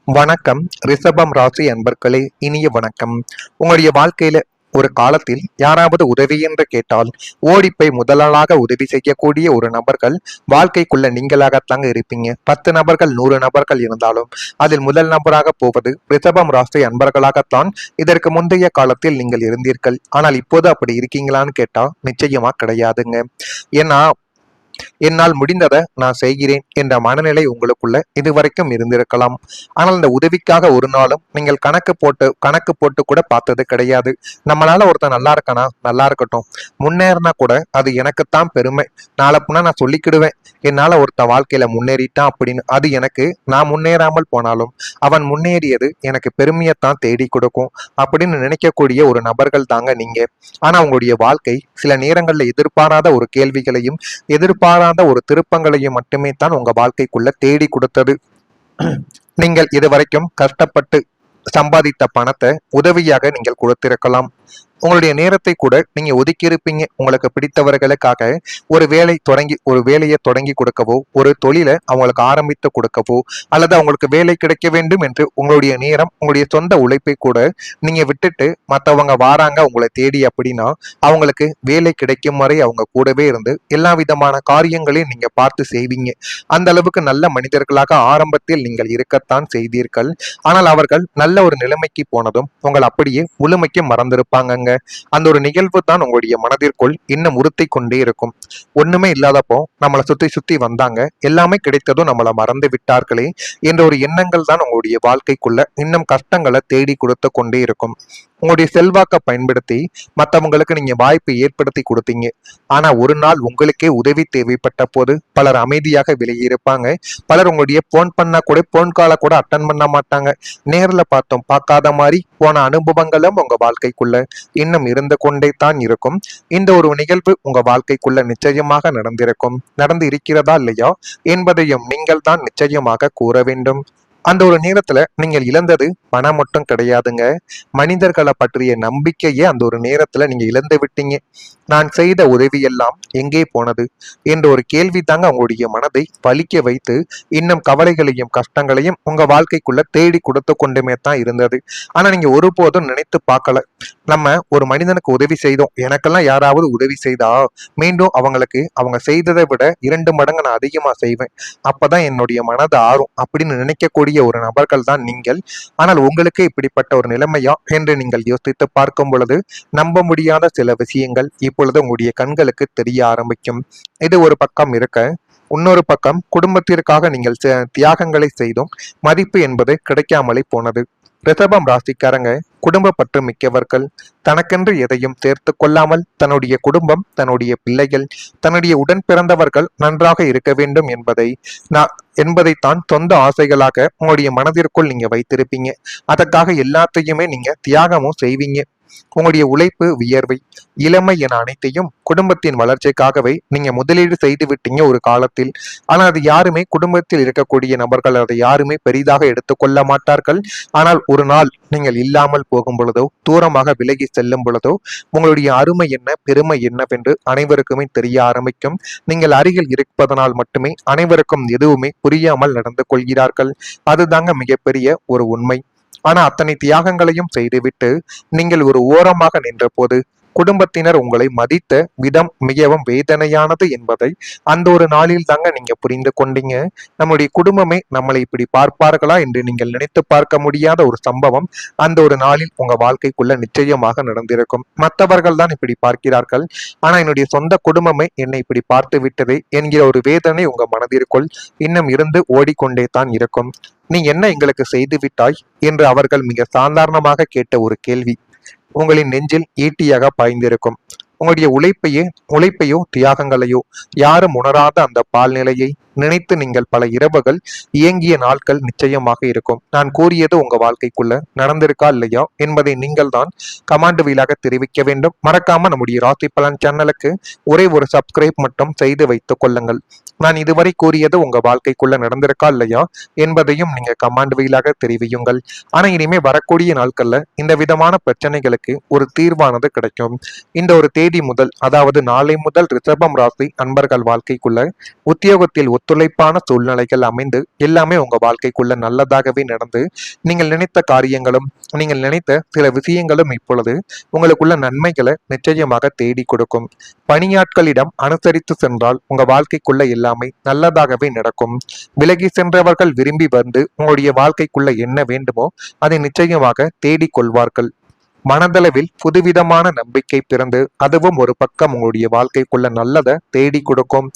வணக்கம். ரிஷபம் ராசி அன்பர்களே, இனிய வணக்கம். உங்களுடைய வாழ்க்கையில ஒரு காலத்தில் யாராவது உதவி என்று கேட்டால் ஓடிப்போய் முதலாளாக உதவி செய்யக்கூடிய ஒரு நபர்கள் வாழ்க்கைக்குள்ள நீங்களாகத்தாங்க இருப்பீங்க. 10 நபர்கள் 100 நபர்கள் இருந்தாலும் அதில் முதல் நபராக போவது ரிஷபம் ராசி அன்பர்களாகத்தான் இதற்கு முந்தைய காலத்தில் நீங்கள் இருந்தீர்கள். ஆனால் இப்போது அப்படி இருக்கீங்களான்னு கேட்டா நிச்சயமா கிடையாதுங்க. ஏன்னா என்னால் முடிந்ததை நான் செய்கிறேன் என்ற மனநிலை உங்களுக்குள்ள இதுவரைக்கும் இருந்திருக்கலாம். ஆனால் இந்த உதவிக்காக ஒரு நாளும் நீங்கள் கணக்கு போட்டு கூட பார்த்தது கிடையாது. நம்மளால ஒருத்தன் நல்லா இருக்கானா, நல்லா இருக்கட்டும், முன்னேறினா கூட அது எனக்குத்தான் பெருமை. நாளை புனா நான் சொல்லிக்கிடுவேன், என்னால ஒருத்தன் வாழ்க்கையில முன்னேறிட்டான் அப்படின்னு. அது எனக்கு, நான் முன்னேறாமல் போனாலும் அவன் முன்னேறியது எனக்கு பெருமையைத்தான் தேடி கொடுக்கும் அப்படின்னு நினைக்கக்கூடிய ஒரு நபர்கள் தாங்க நீங்க. ஆனா உங்களுடைய வாழ்க்கை சில நேரங்கள்ல எதிர்பாராத ஒரு கேள்விகளையும் எதிர்பாராத ஒரு திருப்பங்களையும் மட்டுமே தான் உங்க வாழ்க்கைக்குள்ள தேடி கொடுத்தது. நீங்கள் இதுவரைக்கும் கஷ்டப்பட்டு சம்பாதித்த பணத்தை உதவியாக நீங்கள் கொடுத்திருக்கலாம். உங்களுடைய நேரத்தை கூட நீங்க ஒதுக்கி இருப்பீங்க உங்களுக்கு பிடித்தவர்களுக்காக. ஒரு வேலையை தொடங்கி கொடுக்கவோ, ஒரு தொழிலை அவங்களுக்கு ஆரம்பித்து கொடுக்கவோ, அல்லது அவங்களுக்கு வேலை கிடைக்க வேண்டும் என்று உங்களுடைய நேரம், உங்களுடைய சொந்த உழைப்பை கூட நீங்க விட்டுட்டு மற்றவங்க வாராங்க உங்களை தேடி அப்படின்னா அவங்களுக்கு வேலை கிடைக்கும் வரை அவங்க கூடவே இருந்து எல்லா விதமான காரியங்களையும் நீங்க பார்த்து செய்வீங்க. அந்த அளவுக்கு நல்ல மனிதர்களாக ஆரம்பத்தில் நீங்கள் இருக்கத்தான் செய்தீர்கள். ஆனால் அவர்கள் நல்ல ஒரு நிலைமைக்கு போனதும் உங்கள் அப்படியே முழுமைக்கு மறந்திருப்பாங்கங்க. அந்த ஒரு நிகழ்வு தான் உங்களுடைய மனதிற்குள் இன்னும் உறுத்தி கொண்டே இருக்கும். ஒண்ணுமே இல்லாதப்போ நம்மளை சுத்தி சுத்தி வந்தாங்க, எல்லாமே கிடைத்ததும் நம்மளை மறந்து விட்டார்களே என்ற ஒரு எண்ணங்கள் தான் உங்களுடைய வாழ்க்கைக்குள்ள இன்னும் கஷ்டங்களை தேடி கொடுத்து கொண்டே இருக்கும். உங்களுடைய செல்வாக்கை பயன்படுத்தி மற்றவங்களுக்கு நீங்க வாய்ப்பை ஏற்படுத்தி கொடுத்தீங்க. ஆனா ஒரு நாள் உங்களுக்கே உதவி தேவைப்பட்ட போது பலர் அமைதியாக விலகி இருப்பாங்க. பலர் உங்களுடைய போன் பண்ணா கூட போன் காலை கூட அட்டன் பண்ண மாட்டாங்க. நேரில் பார்த்தோம் பார்க்காத மாதிரி போன அனுபவங்களும் உங்க வாழ்க்கைக்குள்ள இன்னும் இருந்து கொண்டே தான் இருக்கும். இந்த ஒரு நிகழ்வு உங்க வாழ்க்கைக்குள்ள நிச்சயமாக நடந்திருக்கும். நடந்து இருக்கிறதா இல்லையா என்பதையும் நீங்கள் தான் நிச்சயமாக கூற வேண்டும். அந்த ஒரு நேரத்துல நீங்கள் இழந்தது பணம் மட்டும் கிடையாதுங்க, மனிதர்களை பற்றிய நம்பிக்கையே அந்த ஒரு நேரத்துல நீங்க இழந்து விட்டீங்க. நான் செய்த உதவி எல்லாம் எங்கே போனது என்ற ஒரு கேள்வி தாங்க உங்களுடைய மனதை பலிக்க வைத்து இன்னும் கவலைகளையும் கஷ்டங்களையும் உங்க வாழ்க்கைக்குள்ள தேடி கொடுத்து கொண்டுமே தான் இருந்தது. ஆனா நீங்க ஒருபோதும் நினைத்து பார்க்கல, நம்ம ஒரு மனிதனுக்கு உதவி செய்தோம், எனக்கெல்லாம் யாராவது உதவி செய்தா மீண்டும் அவங்களுக்கு அவங்க செய்ததை விட 2 மடங்கு நான் அதிகமா செய்வேன், அப்பதான் என்னுடைய மனது ஆறும் அப்படின்னு நினைக்கக்கூடிய ஒரு நபர்கள் தான் நீங்கள். ஆனால் உங்களுக்கு இப்படிப்பட்ட ஒரு நிலைமையா என்று நீங்கள் யோசித்து பார்க்கும் பொழுது நம்ப முடியாத சில விஷயங்கள் இப்பொழுது உங்களுடைய கண்களுக்கு தெரிய ஆரம்பிக்கும். இது ஒரு பக்கம் இருக்க, இன்னொரு பக்கம் குடும்பத்திற்காக நீங்கள் தியாகங்களை செய்தும் மதிப்பு என்பது கிடைக்காமலே போனது. ரிஷபம் ராசிக்காரங்க குடும்ப பற்று மிக்கவர்கள். தனக்கென்று எதையும் சேர்த்து கொள்ளாமல் தன்னுடைய குடும்பம், தன்னுடைய பிள்ளைகள், தன்னுடைய உடன் பிறந்தவர்கள் நன்றாக இருக்க வேண்டும் என்பதைத்தான் சொந்த ஆசைகளாக உங்களுடைய மனதிற்குள் நீங்க வைத்திருப்பீங்க. அதற்காக எல்லாத்தையுமே நீங்க தியாகமும் செய்வீங்க. உங்களுடைய உழைப்பு, வியர்வை, இளமை என அனைத்தையும் குடும்பத்தின் வளர்ச்சிக்காகவே நீங்க முதலீடு செய்து விட்டீங்க ஒரு காலத்தில். ஆனால் அது யாருமே, குடும்பத்தில் இருக்கக்கூடிய நபர்கள் அதை யாருமே பெரிதாக எடுத்துக்கொள்ள மாட்டார்கள். ஆனால் ஒரு நாள் நீங்கள் இல்லாமல் போகும் பொழுதோ, தூரமாக விலகி செல்லும் பொழுதோ உங்களுடைய அருமை என்ன, பெருமை என்னவென்று அனைவருக்குமே தெரிய ஆரம்பிக்கும். நீங்கள் அருகில் இருப்பதனால் மட்டுமே அனைவருக்கும் எதுவுமே புரியாமல் நடந்து கொள்கிறார்கள். அதுதாங்க மிகப்பெரிய ஒரு உண்மை. ஆனா அத்தனை தியாகங்களையும் செய்துவிட்டு நீங்கள் ஒரு ஓரமாக நின்ற போது குடும்பத்தினர் உங்களை மதித்த விதம் மிகவும் வேதனையானது என்பதை அந்த ஒரு நாளில் தாங்க நீங்க புரிந்து கொண்டீங்க. நம்முடைய குடும்பமே நம்மளை இப்படி பார்ப்பார்களா என்று நீங்கள் நினைத்து பார்க்க முடியாத ஒரு சம்பவம் அந்த ஒரு நாளில் உங்க வாழ்க்கைக்குள்ள நிச்சயமாக நடந்திருக்கும். மற்றவர்கள் தான் இப்படி பார்க்கிறார்கள், ஆனா என்னுடைய சொந்த குடும்பமே என்னை இப்படி பார்த்து விட்டதே என்கிற ஒரு வேதனை உங்க மனதிற்குள் இன்னும் இருந்து ஓடிக்கொண்டே தான் இருக்கும். நீ என்ன எங்களுக்கு செய்து விட்டாய் என்று அவர்கள் மிக சாதாரணமாக கேட்ட ஒரு கேள்வி உங்களின் நெஞ்சில் ஈட்டியாக பாய்ந்திருக்கும். உங்களுடைய உழைப்பையோ தியாகங்களையோ யாரும் உணராத அந்த பால்நிலையை நினைத்து நீங்கள் பல இரவுகள் இயங்கிய நாட்கள் நிச்சயமாக இருக்கும். நான் கூறியது உங்க வாழ்க்கைக்குள்ள நடந்திருக்கா இல்லையா என்பதை நீங்கள் தான் கமாண்ட் வீலாக தெரிவிக்க வேண்டும். மறக்காம நம்முடைய ராசி பலன் சேனலுக்கு ஒரே ஒரு சப்ஸ்கிரைப் மட்டும் செய்து வைத்துக் கொள்ளுங்கள். நான் இதுவரை கூறியது உங்க வாழ்க்கைக்குள்ள நடந்திருக்கா இல்லையா என்பதையும் நீங்க கமாண்ட் வீலாக தெரிவியுங்கள். ஆனா இனிமே வரக்கூடிய நாட்கள்ல இந்த விதமான பிரச்சனைகளுக்கு ஒரு தீர்வானது கிடைக்கும். இந்த ஒரு தேதி முதல், அதாவது நாளை முதல் ரிஷபம் ராசி அன்பர்கள் வாழ்க்கைக்குள்ள உத்தியோகத்தில் ஒத்துழைப்பான சூழ்நிலைகள் அமைந்து எல்லாமே உங்க வாழ்க்கைக்குள்ள நல்லதாகவே நடந்து நீங்கள் நினைத்த காரியங்களும் நீங்கள் நினைத்த சில விஷயங்களும் இப்பொழுது உங்களுக்குள்ள நன்மைகளை நிச்சயமாக தேடி கொடுக்கும். பணியாட்களிடம் அனுசரித்து சென்றால் உங்க வாழ்க்கைக்குள்ள எல்லாமே நல்லதாகவே நடக்கும். விலகி சென்றவர்கள் விரும்பி வந்து உங்களுடைய வாழ்க்கைக்குள்ள என்ன வேண்டுமோ அதை நிச்சயமாக தேடிக் கொள்வார்கள். மனதளவில் புதுவிதமான நம்பிக்கை பிறந்து அதுவும் ஒரு பக்கம் உங்களுடைய வாழ்க்கைக்குள்ள நல்லதை தேடி கொடுக்கும்.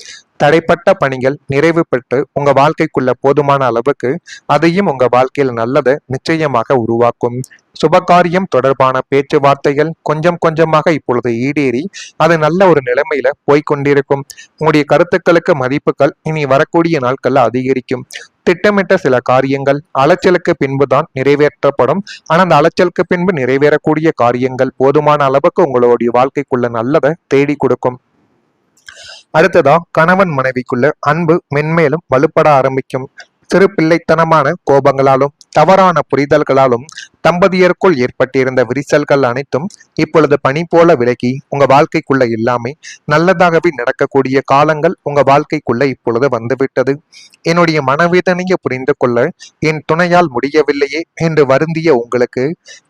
தடைப்பட்ட பணிகள் நிறைவு பெற்று உங்க வாழ்க்கைக்குள்ள போதுமான அளவுக்கு அதையும் உங்க வாழ்க்கையில் நல்லதை நிச்சயமாக உருவாக்கும். சுபகாரியம் தொடர்பான பேச்சுவார்த்தைகள் கொஞ்சம் கொஞ்சமாக இப்பொழுது ஈடேறி அது நல்ல ஒரு நிலைமையில போய்கொண்டிருக்கும். உங்களுடைய கருத்துக்களுக்கு மதிப்புகள் இனி வரக்கூடிய நாட்கள்ல அதிகரிக்கும். திட்டமிட்ட சில காரியங்கள் அலைச்சலுக்கு பின்புதான் நிறைவேற்றப்படும். ஆனா அந்த அலைச்சலுக்கு பின்பு நிறைவேறக்கூடிய காரியங்கள் போதுமான அளவுக்கு உங்களுடைய வாழ்க்கைக்குள்ள நல்லதை தேடி கொடுக்கும். அடுத்ததா கணவன் மனைவிக்குள்ள அன்பு மென்மேலும் வலுப்பட ஆரம்பிக்கும். சிறு பிள்ளைத்தனமான கோபங்களாலும் தவறான புரிதல்களாலும் தம்பதியருக்குள் ஏற்பட்டிருந்த விரிசல்கள் அனைத்தும் இப்பொழுது பனி போல விலகி உங்க வாழ்க்கைக்குள்ள எல்லாமே நல்லதாகவே நடக்கக்கூடிய காலங்கள் உங்க வாழ்க்கைக்குள்ள இப்பொழுது வந்துவிட்டது. என்னுடைய மனவேதனையை புரிந்து கொள்ள என் துணையால் முடியவில்லையே என்று வருந்திய உங்களுக்கு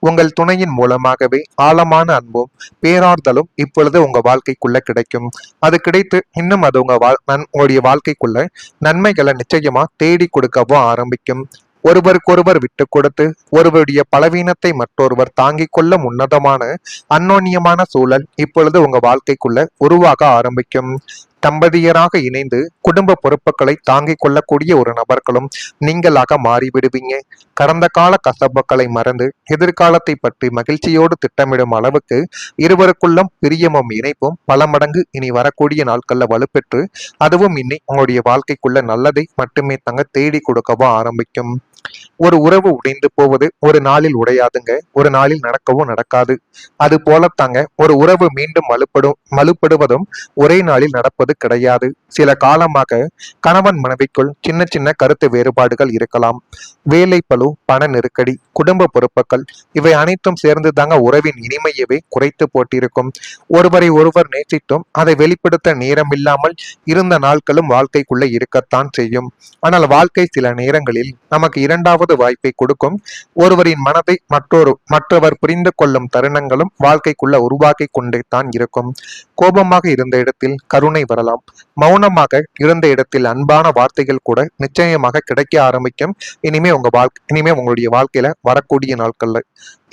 உங்கள் துணையின் மூலமாகவே ஆழமான அன்பும் பேராறுதலும் இப்பொழுது உங்க வாழ்க்கைக்குள்ள கிடைக்கும். அது கிடைத்து இன்னும் அது உங்களுடைய வாழ்க்கைக்குள்ள நன்மைகளை நிச்சயமா தேடி கொடுக்கவும் ஆரம்பிக்கும். ஒருவருக்கொருவர் விட்டு கொடுத்து ஒருவருடைய பலவீனத்தை மற்றொருவர் தாங்கிக் கொள்ள உன்னதமான அந்யோன்யமான சூழல் இப்பொழுது உங்க வாழ்க்கைக்குள்ள உருவாக ஆரம்பிக்கும். தம்பதியராக இணைந்து குடும்ப பொறுப்புகளை தாங்கிக் கொள்ளக்கூடிய ஒரு நபர்களும் நீங்களாக மாறிவிடுவீங்க. கடந்த கால கசப்புகளை மறந்து எதிர்காலத்தை பற்றி மகிழ்ச்சியோடு திட்டமிடும் அளவுக்கு இருவருக்குள்ளும் பிரியமும் இணைப்பும் பல மடங்கு இனி வரக்கூடிய நாட்கள்ல வலுப்பெற்று அதுவும் இன்னி உங்களுடைய வாழ்க்கைக்குள்ள நல்லதை மட்டுமே தாங்க தேடி கொடுக்கவும் ஆரம்பிக்கும். ஒரு உறவு உடைந்து போவது ஒரு நாளில் உடையாதுங்க, ஒரு நாளில் நடக்கவும் நடக்காது. அது போலத்தாங்க ஒரு உறவு மீண்டும் மலுப்படுவதும் ஒரே நாளில் நடப்பது கிடையாது. சில காலமாக கணவன் மனைவிக்குள் சின்ன சின்ன கருத்து வேறுபாடுகள் இருக்கலாம். வேலை பளு, பண நெருக்கடி, குடும்ப பொறுப்புகள் இவை அனைத்தும் சேர்ந்து தாங்க உறவின் இனிமையவே குறைத்து போட்டிருக்கும். ஒருவரை ஒருவர் நேசித்தும் அதை வெளிப்படுத்த நேரம் இல்லாமல் இருந்த நாட்களும் வாழ்க்கைக்குள்ள இருக்கத்தான் செய்யும். ஆனால் வாழ்க்கை சில நேரங்களில் நமக்கு இரண்டாவது வாய்ப்பை கொடுக்கும். ஒருவரின் மனதை மற்றவர் புரிந்து கொள்ளும் தருணங்களும் வாழ்க்கைக்குள்ள உருவாக்கி கொண்டே தான் இருக்கும். கோபமாக இருந்த இடத்தில் கருணை வரலாம். மௌனமாக இருந்த இடத்தில் அன்பான வார்த்தைகள் கூட நிச்சயமாக கிடைக்க ஆரம்பிக்கும். இனிமே உங்களுடைய வாழ்க்கையில வரக்கூடிய நாட்கள்ல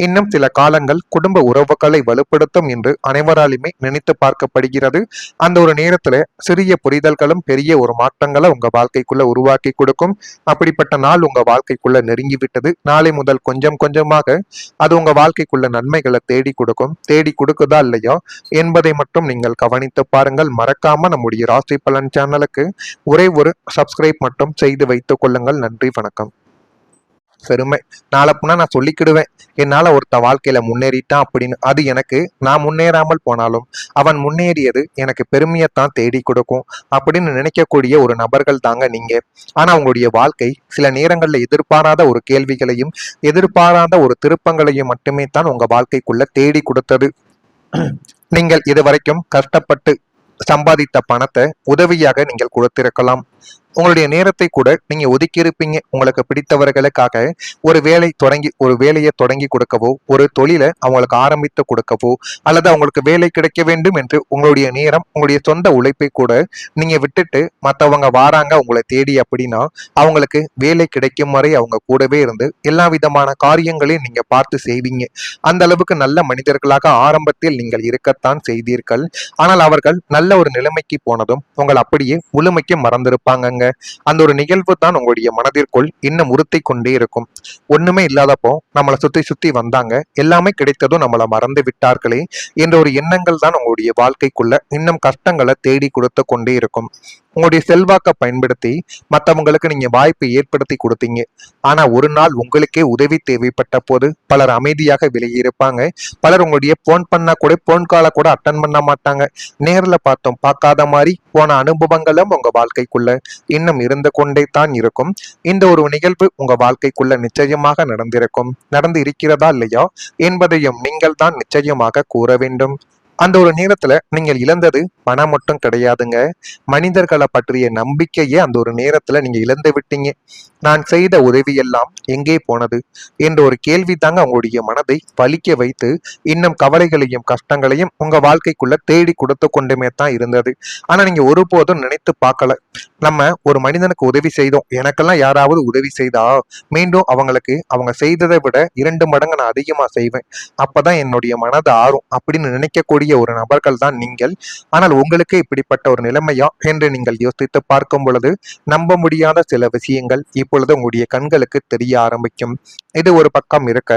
இன்னும் சில காலங்கள் குடும்ப உறவுகளை வலுப்படுத்தும் என்று அனைவராலுமே நினைத்து பார்க்கப்படுகிறது. அந்த ஒரு நேரத்துல சிறிய புரிதல்களும் பெரிய ஒரு மாற்றங்களை உங்க வாழ்க்கைக்குள்ள உருவாக்கி கொடுக்கும். அப்படிப்பட்ட நாள் உங்க வாழ்க்கைக்குள்ள நெருங்கி விட்டது. நாளை முதல் கொஞ்சம் கொஞ்சமாக அது உங்க வாழ்க்கைக்குள்ள நன்மைகளை தேடி கொடுக்கும். தேடி கொடுக்குதா இல்லையா என்பதை மட்டும் நீங்கள் கவனித்து பாருங்கள். மறக்காம நம்முடைய ராசி பலன் சேனலுக்கு ஒரே ஒரு சப்ஸ்கிரைப் மட்டும் செய்து வைத்துக் கொள்ளுங்கள். நன்றி, வணக்கம். பெருமை நாளப்புனா நான் சொல்லிக்கிடுவேன், என்னால ஒருத்த வாழ்க்கையில முன்னேறிட்டான் அப்படின்னு. அது எனக்கு நான் முன்னேறாமல் போனாலும் அவன் முன்னேறியது எனக்கு பெருமையத்தான் தேடி கொடுக்கும் அப்படின்னு நினைக்கக்கூடிய ஒரு நபர்கள் தாங்க நீங்க. ஆனா உங்களுடைய வாழ்க்கை சில நேரங்கள்ல எதிர்பாராத ஒரு கேள்விகளையும் எதிர்பாராத ஒரு திருப்பங்களையும் மட்டுமே தான் உங்க வாழ்க்கைக்குள்ள தேடி கொடுத்தது. நீங்கள் இதுவரைக்கும் கஷ்டப்பட்டு சம்பாதித்த பணத்தை உதவியாக நீங்கள் கொடுத்திருக்கலாம். உங்களுடைய நேரத்தை கூட நீங்க ஒதுக்கி இருப்பீங்க உங்களுக்கு பிடித்தவர்களுக்காக. ஒரு வேலையை தொடங்கி கொடுக்கவோ, ஒரு தொழிலை அவங்களுக்கு ஆரம்பித்து கொடுக்கவோ, அல்லது அவங்களுக்கு வேலை கிடைக்க வேண்டும் என்று உங்களுடைய நேரம், உங்களுடைய சொந்த உழைப்பை கூட நீங்க விட்டுட்டு மற்றவங்க வாராங்க உங்களை தேடி அப்படின்னா அவங்களுக்கு வேலை கிடைக்கும் வரை அவங்க கூடவே இருந்து எல்லா விதமான காரியங்களையும் நீங்க பார்த்து செய்வீங்க. அந்த அளவுக்கு நல்ல மனிதர்களாக ஆரம்பத்தில் நீங்கள் இருக்கத்தான் செய்தீர்கள். ஆனால் அவர்கள் நல்ல ஒரு நிலைமைக்கு போனதும் உங்கள் அப்படியே முழுமைக்கு மறந்திருப்பாங்க. அந்த ஒரு நிகழ்வு தான் உங்களுடைய மனதிற்குள் இன்னும் உறுத்தி கொண்டே இருக்கும். ஒண்ணுமே இல்லாதப்போ நம்மளை சுத்தி சுத்தி வந்தாங்க, எல்லாமே கிடைத்ததும் நம்மளை மறந்து விட்டார்களே என்ற ஒரு எண்ணங்கள் தான் உங்களுடைய வாழ்க்கைக்குள்ள இன்னும் கஷ்டங்களை தேடி கொடுத்து கொண்டே இருக்கும். உங்களுடைய செல்வாக்கை பயன்படுத்தி மற்றவங்களுக்கு நீங்க வாய்ப்பை ஏற்படுத்தி கொடுத்தீங்க. ஆனா ஒரு நாள் உங்களுக்கே உதவி தேவைப்பட்ட போது பலர் அமைதியாக விலகி இருப்பாங்க. பலர் உங்களுடைய போன் பண்ணா கூட போன் காலை கூட அட்டன் பண்ண மாட்டாங்க. நேர்ல பார்த்தோம் பார்க்காத மாதிரி போன அனுபவங்களும் உங்க வாழ்க்கைக்குள்ள இன்னும் இருந்து கொண்டே தான் இருக்கும். இந்த ஒரு நிகழ்வு உங்க வாழ்க்கைக்குள்ள நிச்சயமாக நடந்து இருக்கிறதா இல்லையா என்பதையும் நீங்கள் தான் நிச்சயமாக கூற வேண்டும். அந்த ஒரு நேரத்துல நீங்கள் இழந்தது பணம் மட்டும் கிடையாதுங்க. மனிதர்களை பற்றிய நம்பிக்கையே அந்த ஒரு நேரத்துல நீங்க இழந்து விட்டீங்க. நான் செய்த உதவி எல்லாம் எங்கே போனது என்ற ஒரு கேள்வி தாங்க உங்களுடைய மனதை வலிக்க வைத்து இன்னும் கவலைகளையும் கஷ்டங்களையும் உங்க வாழ்க்கைக்குள்ள தேடி கொடுத்து கொண்டுமே தான் இருந்தது. ஆனா நீங்க ஒருபோதும் நினைத்து பார்க்கல, நம்ம ஒரு மனிதனுக்கு உதவி செய்தோம், எனக்கெல்லாம் யாராவது உதவி செய்தா மீண்டும் அவங்களுக்கு அவங்க செய்ததை விட 2 மடங்கு நான் அதிகமா செய்வேன், அப்பதான் என்னுடைய மனது ஆறும் அப்படின்னு நினைக்கக்கூடிய ஒரு நபர்கள் தான் நீங்கள். ஆனால் உங்களுக்கு இப்படிப்பட்ட ஒரு நிலைமையா என்று நீங்கள் யோசித்து பார்க்கும் பொழுது நம்ப முடியாத சில விஷயங்கள் இப்பொழுது உங்களுடைய கண்களுக்கு தெரிய ஆரம்பிக்கும். இது ஒரு பக்கம் இருக்க,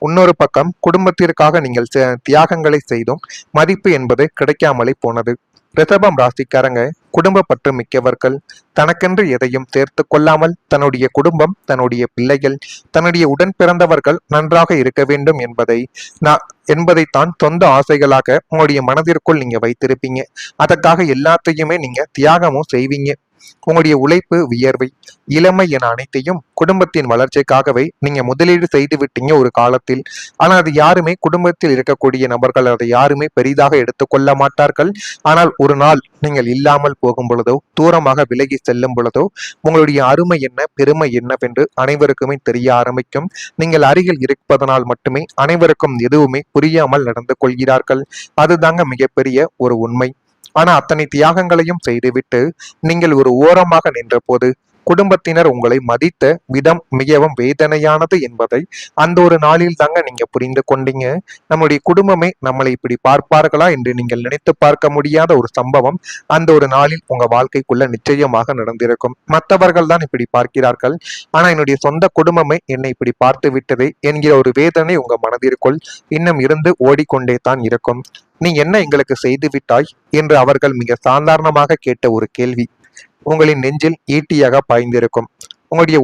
இன்னொரு பக்கம் குடும்பத்திற்காக நீங்கள் தியாகங்களை செய்தும் மதிப்பு என்பது கிடைக்காமலே போனது. ரிஷபம் ராசிக்காரங்க குடும்ப பற்று மிக்கவர்கள். தனக்கென்று எதையும் சேர்த்து கொள்ளாமல் தன்னுடைய குடும்பம், தன்னுடைய பிள்ளைகள், தன்னுடைய உடன் பிறந்தவர்கள் நன்றாக இருக்க வேண்டும் என்பதைத்தான் சொந்த ஆசைகளாக உங்களுடைய மனதிற்குள் நீங்க வைத்திருப்பீங்க. அதற்காக எல்லாத்தையுமே நீங்க தியாகமும் செய்வீங்க. உங்களுடைய உழைப்பு, வியர்வை, இளமை என அனைத்தையும் குடும்பத்தின் வளர்ச்சிக்காகவே நீங்க முதலீடு செய்து விட்டீங்க ஒரு காலத்தில். ஆனால் அது யாருமே, குடும்பத்தில் இருக்கக்கூடிய நபர்கள் அதை யாருமே பெரிதாக எடுத்துக்கொள்ள மாட்டார்கள். ஆனால் ஒரு நாள் நீங்கள் இல்லாமல் போகும் பொழுதோ, தூரமாக விலகி செல்லும் பொழுதோ உங்களுடைய அருமை என்ன, பெருமை என்னவென்று அனைவருக்குமே தெரிய ஆரம்பிக்கும். நீங்கள் அருகில் இருப்பதனால் மட்டுமே அனைவருக்கும் எதுவுமே புரியாமல் நடந்து கொள்கிறார்கள். அதுதாங்க மிகப்பெரிய ஒரு உண்மை. ஆனா அத்தனை தியாகங்களையும் செய்துவிட்டு நீங்கள் ஒரு ஓரமாக நின்ற போது குடும்பத்தினர் உங்களை மதித்த விதம் மிகவும் வேதனையானது என்பதை அந்த ஒரு நாளில் தாங்க நீங்க புரிந்து கொண்டீங்க. நம்முடைய குடும்பமே நம்மளை இப்படி பார்ப்பார்களா என்று நீங்கள் நினைத்து பார்க்க முடியாத ஒரு சம்பவம் அந்த ஒரு நாளில் உங்க வாழ்க்கைக்குள்ள நிச்சயமாக நடந்திருக்கும். மற்றவர்கள் தான் இப்படி பார்க்கிறார்கள், ஆனா என்னுடைய சொந்த குடும்பமே என்னை இப்படி பார்த்து விட்டதே என்கிற ஒரு வேதனை உங்க மனதிற்குள் இன்னும் இருந்து ஓடிக்கொண்டே தான் இருக்கும். நீ என்ன எங்களுக்கு செய்து விட்டாய் என்று அவர்கள் மிக சாதாரணமாக கேட்ட ஒரு கேள்வி உங்களின் நெஞ்சில் ஈட்டியாக பாய்ந்திருக்கும். உங்களுடைய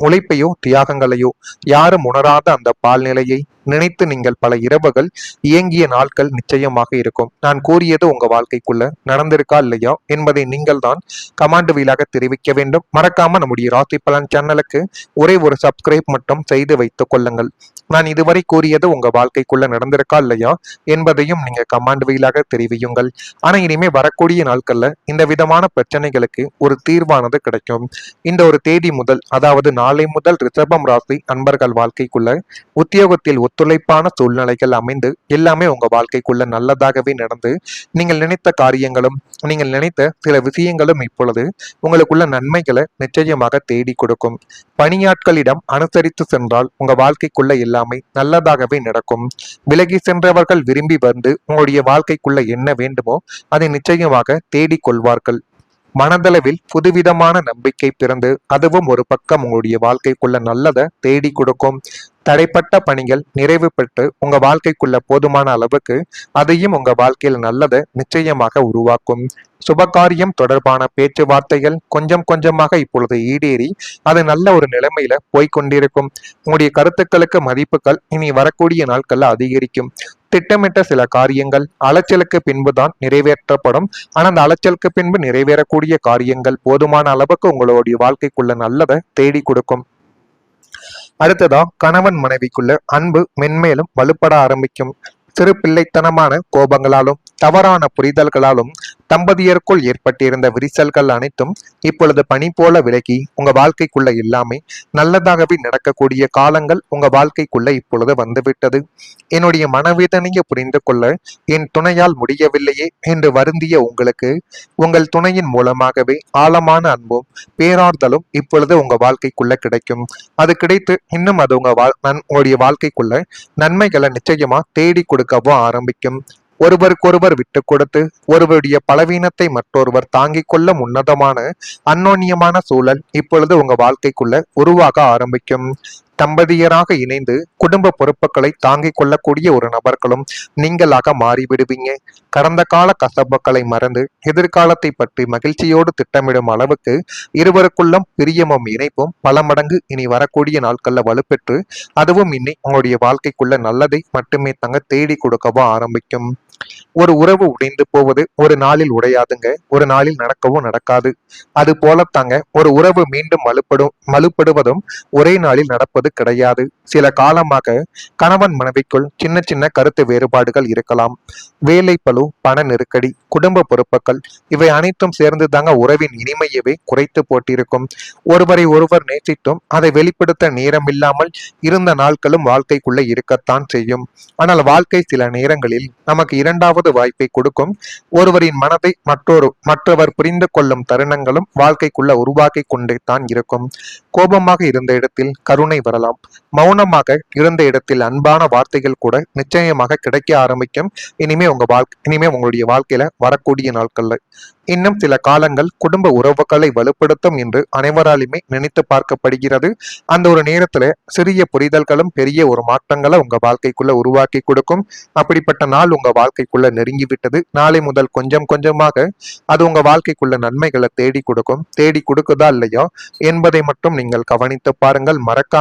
உழைப்பையோ தியாகங்களையோ யாரும் உணராத அந்த பால்நிலையை நினைத்து நீங்கள் பல இரவுகள் இயங்கிய நாட்கள் நிச்சயமாக இருக்கும். நான் கூறியது உங்க வாழ்க்கைக்குள்ள நடந்திருக்கா இல்லையா என்பதை நீங்கள் தான் கமாண்ட் வீலாக தெரிவிக்க வேண்டும். மறக்காம நம்முடைய ராசி பலன் சேனலுக்கு ஒரே ஒரு சப்ஸ்கிரைப் மட்டும் செய்து வைத்துக் கொள்ளுங்கள். நான் இதுவரை கூறியது உங்க வாழ்க்கைக்குள்ள நடந்திருக்கா இல்லையா என்பதையும் நீங்க கமாண்ட் வீலாக தெரிவியுங்கள். ஆனா இனிமே வரக்கூடிய நாட்கள்ல இந்த விதமான பிரச்சனைகளுக்கு ஒரு தீர்வானது கிடைக்கும். இந்த ஒரு தேதி முதல், அதாவது நாளை முதல் ரிஷபம் ராசி அன்பர்கள் வாழ்க்கைக்குள்ள உத்தியோகத்தில் ஒத்துழைப்பான சூழ்நிலைகள் அமைந்து எல்லாமே உங்க வாழ்க்கைக்குள்ள நல்லதாகவே நடந்து நீங்கள் நினைத்த காரியங்களும் நீங்கள் நினைத்த சில விஷயங்களும் இப்பொழுது உங்களுக்குள்ள நன்மைகளை நிச்சயமாக தேடி கொடுக்கும். பணியாட்களிடம் அனுசரித்து சென்றால் உங்க வாழ்க்கைக்குள்ள எல்லாமே நல்லதாகவே நடக்கும். விலகி சென்றவர்கள் விரும்பி வந்து உங்களுடைய வாழ்க்கைக்குள்ள என்ன வேண்டுமோ அதை நிச்சயமாக தேடிக் கொள்வார்கள். மனதளவில் புதுவிதமான நம்பிக்கை பிறந்து அதுவும் ஒரு பக்கம் உங்களுடைய வாழ்க்கைக்குள்ள நல்லதை தேடி கொடுக்கும். தடைப்பட்ட பணிகள் நிறைவு பெற்று உங்க வாழ்க்கைக்குள்ள போதுமான அளவுக்கு அதையும் உங்க வாழ்க்கையில் நல்லதை நிச்சயமாக உருவாக்கும். சுபகாரியம் தொடர்பான பேச்சுவார்த்தைகள் கொஞ்சம் கொஞ்சமாக இப்பொழுது ஈடேறி அது நல்ல ஒரு நிலைமையில போய்கொண்டிருக்கும். உங்களுடைய கருத்துக்களுக்கு மதிப்புகள் இனி வரக்கூடிய நாட்கள்ல அதிகரிக்கும். திட்டமிட்ட சில காரியங்கள் அலைச்சலுக்கு பின்புதான் நிறைவேற்றப்படும். ஆனா அந்த அலைச்சலுக்கு பின்பு நிறைவேறக்கூடிய காரியங்கள் போதுமான அளவுக்கு உங்களுடைய வாழ்க்கைக்குள்ள நல்லதை தேடி கொடுக்கும். அடுத்ததா கணவன் மனைவிக்குள்ள அன்பு மென்மேலும் வலுப்பட ஆரம்பிக்கும். சிறு பிள்ளைத்தனமான கோபங்களாலும் தவறான புரிதல்களாலும் தம்பதியருக்குள் ஏற்பட்டிருந்த விரிசல்கள் அனைத்தும் இப்பொழுது பனி போல விலகி உங்க வாழ்க்கைக்குள்ள எல்லாமே நல்லதாகவே நடக்கக்கூடிய காலங்கள் உங்க வாழ்க்கைக்குள்ள இப்பொழுது வந்துவிட்டது. என்னுடைய மனவேதனையை புரிந்து கொள்ள என் துணையால் முடியவில்லையே என்று வருந்திய உங்களுக்கு உங்கள் துணையின் மூலமாகவே ஆழமான அன்பும் பேரார்தலும் இப்பொழுது உங்க வாழ்க்கைக்குள்ள கிடைக்கும். அது கிடைத்து இன்னும் அது உங்களுடைய வாழ்க்கைக்குள்ள நன்மைகளை நிச்சயமா தேடி கொடுக்கவும் ஆரம்பிக்கும். ஒருவருக்கொருவர் விட்டு கொடுத்து ஒருவருடைய பலவீனத்தை மற்றொருவர் தாங்கிக் கொள்ள உன்னதமான அந்யோன்யமான சூழல் இப்பொழுது உங்க வாழ்க்கைக்குள்ள உருவாக ஆரம்பிக்கும். தம்பதியராக இணைந்து குடும்ப பொறுப்புகளை தாங்கிக் கொள்ளக்கூடிய ஒரு நபர்களும் நீங்களாக மாறிவிடுவீங்க. கடந்த கால கசப்புகளை மறந்து எதிர்காலத்தை பற்றி மகிழ்ச்சியோடு திட்டமிடும் அளவுக்கு இருவருக்குள்ளும் பிரியமும் இணைப்பும் பல மடங்கு இனி வரக்கூடிய நாட்கள்ல வலுப்பெற்று அதுவும் இனி உங்களுடைய வாழ்க்கைக்குள்ள நல்லதை மட்டுமே தங்க தேடி கொடுக்கவும் ஆரம்பிக்கும். ஒரு உறவு உடைந்து போவது ஒரு நாளில் உடையாதுங்க, ஒரு நாளில் நடக்கவும் நடக்காது. அது போலத்தாங்க ஒரு உறவு மீண்டும் வலுப்படுவதும் ஒரே நாளில் நடப்பது கிடையாது. சில காலமாக கணவன் மனைவிக்குள் சின்ன சின்ன கருத்து வேறுபாடுகள் இருக்கலாம். வேலை பளு, பண நெருக்கடி, குடும்ப பொறுப்புகள், இவை அனைத்தும் சேர்ந்து தாங்க உறவின் இனிமையவே குறைத்து போட்டிருக்கும். ஒருவரை ஒருவர் நேசித்தும் அதை வெளிப்படுத்த நேரமில்லாமல் இருந்த நாட்களும் வாழ்க்கைக்குள்ள இருக்கத்தான் செய்யும். ஆனால் வாழ்க்கை சில நேரங்களில் நமக்கு இரண்டாவது வாய்ப்பை கொடுக்கும். ஒருவரின் மனதை மற்றவர் புரிந்து கொள்ளும் தருணங்களும் வாழ்க்கைக்குள்ள உருவாக்கி கொண்டே தான் இருக்கும். கோபமாக இருந்த இடத்தில் கருணை வரலாம். மௌனமாக இருந்த இடத்தில் அன்பான வார்த்தைகள் கூட நிச்சயமாக கிடைக்க ஆரம்பிக்கும். இனிமே உங்களுடைய வாழ்க்கையில வரக்கூடிய நாட்கள்ல இன்னும் சில காலங்கள் குடும்ப உறவுகளை வலுப்படுத்தும் என்று அனைவராலுமே நினைத்து பார்க்கப்படுகிறது. அந்த ஒரு நேரத்துல சிறிய புரிதல்களும் பெரிய ஒரு மாற்றங்களை உங்க வாழ்க்கைக்குள்ள உருவாக்கி கொடுக்கும். அப்படிப்பட்ட நாள் உங்க வாழ்க்கைக்குள்ள நெருங்கி விட்டது. நாளை முதல் கொஞ்சம் கொஞ்சமாக அது உங்க வாழ்க்கைக்குள்ள நன்மைகளை தேடி கொடுக்கும். தேடி கொடுக்குதா இல்லையா என்பதை மட்டும் நீங்கள் கவனித்து பாருங்கள். மறக்காம